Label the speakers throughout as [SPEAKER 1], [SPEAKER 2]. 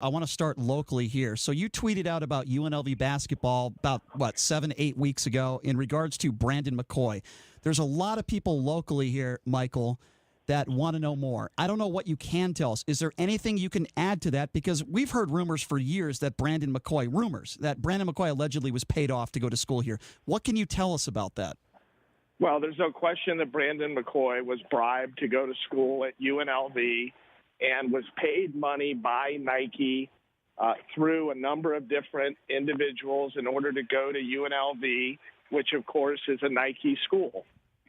[SPEAKER 1] I want to start locally here. So you tweeted out about UNLV basketball about, 7-8 weeks ago in regards to Brandon McCoy. There's a lot of people locally here, Michael, that want to know more. I don't know what you can tell us. Is there anything you can add to that? Because we've heard rumors for years that Brandon McCoy allegedly was paid off to go to school here. What can you tell us about that?
[SPEAKER 2] Well, there's no question that Brandon McCoy was bribed to go to school at UNLV and was paid money by Nike through a number of different individuals in order to go to UNLV, which, of course, is a Nike school.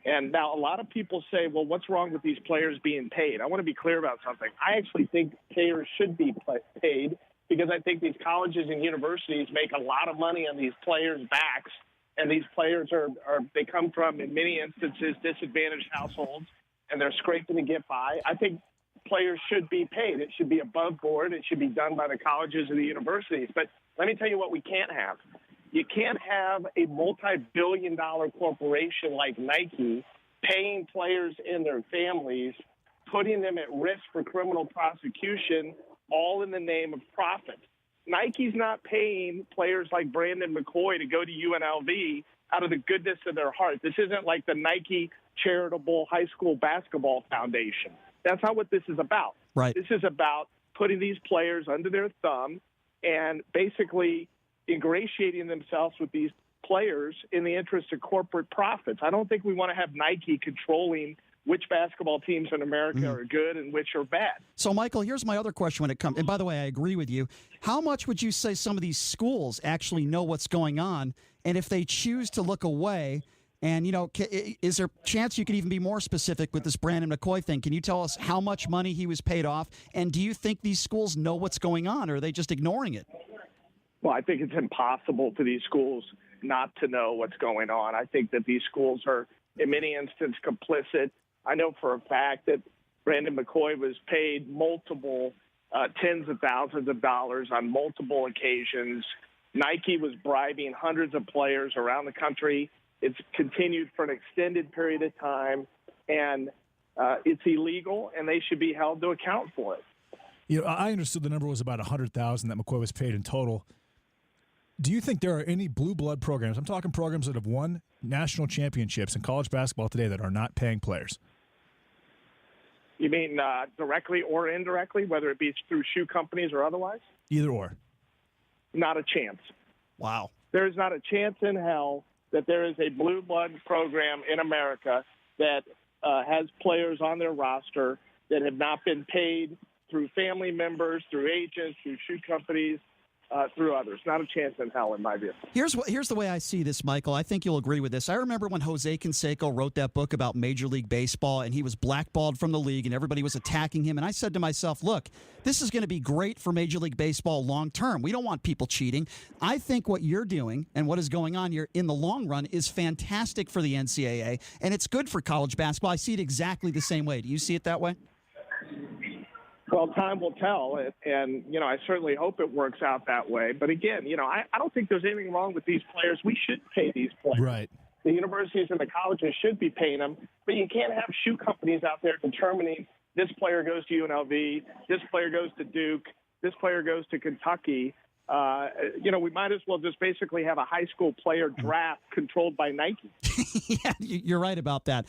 [SPEAKER 2] And now a lot of people say, well, what's wrong with these players being paid? I want to be clear about something. I actually think players should be paid because I think these colleges and universities make a lot of money on these players' backs. And these players they come from, in many instances, disadvantaged households, and they're scraping to get by. I think players should be paid. It should be above board. It should be done by the colleges and the universities. But let me tell you what we can't have. You can't have a multi-billion-dollar corporation like Nike paying players and their families, putting them at risk for criminal prosecution, all in the name of profit. Nike's not paying players like Brandon McCoy to go to UNLV out of the goodness of their heart. This isn't like the Nike Charitable High School Basketball Foundation. That's not what this is about.
[SPEAKER 1] Right.
[SPEAKER 2] This is about putting these players under their thumb and basically ingratiating themselves with these players in the interest of corporate profits. I don't think we want to have Nike controlling which basketball teams in America are good and which are bad.
[SPEAKER 1] So, Michael, here's my other question when it comes, and by the way, I agree with you. How much would you say some of these schools actually know what's going on? And if they choose to look away, and, is there a chance you could even be more specific with this Brandon McCoy thing? Can you tell us how much money he was paid off? And do you think these schools know what's going on, or are they just ignoring it?
[SPEAKER 2] Well, I think it's impossible for these schools not to know what's going on. I think that these schools are, in many instances, complicit. I know for a fact that Brandon McCoy was paid multiple tens of thousands of dollars on multiple occasions. Nike was bribing hundreds of players around the country. It's continued for an extended period of time, and it's illegal, and they should be held to account for it.
[SPEAKER 3] I understood the number was about $100,000 that McCoy was paid in total. Do you think there are any blue blood programs? I'm talking programs that have won national championships in college basketball today that are not paying players.
[SPEAKER 2] You mean directly or indirectly, whether it be through shoe companies or otherwise?
[SPEAKER 3] Either or.
[SPEAKER 2] Not a chance.
[SPEAKER 1] Wow.
[SPEAKER 2] There is not a chance in hell that there is a blue blood program in America that has players on their roster that have not been paid through family members, through agents, through shoe companies, through others. Not a chance in hell, in my view.
[SPEAKER 1] Here's the way I see this, Michael. I think you'll agree with this. I remember when Jose Canseco wrote that book about Major League Baseball, and he was blackballed from the league, and everybody was attacking him. And I said to myself, look, this is going to be great for Major League Baseball long term. We don't want people cheating. I think what you're doing and what is going on here in the long run is fantastic for the NCAA, and it's good for college basketball. I see it exactly the same way. Do you see it that way?
[SPEAKER 2] Well, time will tell, and I certainly hope it works out that way. But again, I don't think there's anything wrong with these players. We should pay these players.
[SPEAKER 3] Right.
[SPEAKER 2] The universities and the colleges should be paying them, but you can't have shoe companies out there determining this player goes to UNLV, this player goes to Duke, this player goes to Kentucky. We might as well just basically have a high school player draft controlled by Nike.
[SPEAKER 1] Yeah, you're right about that.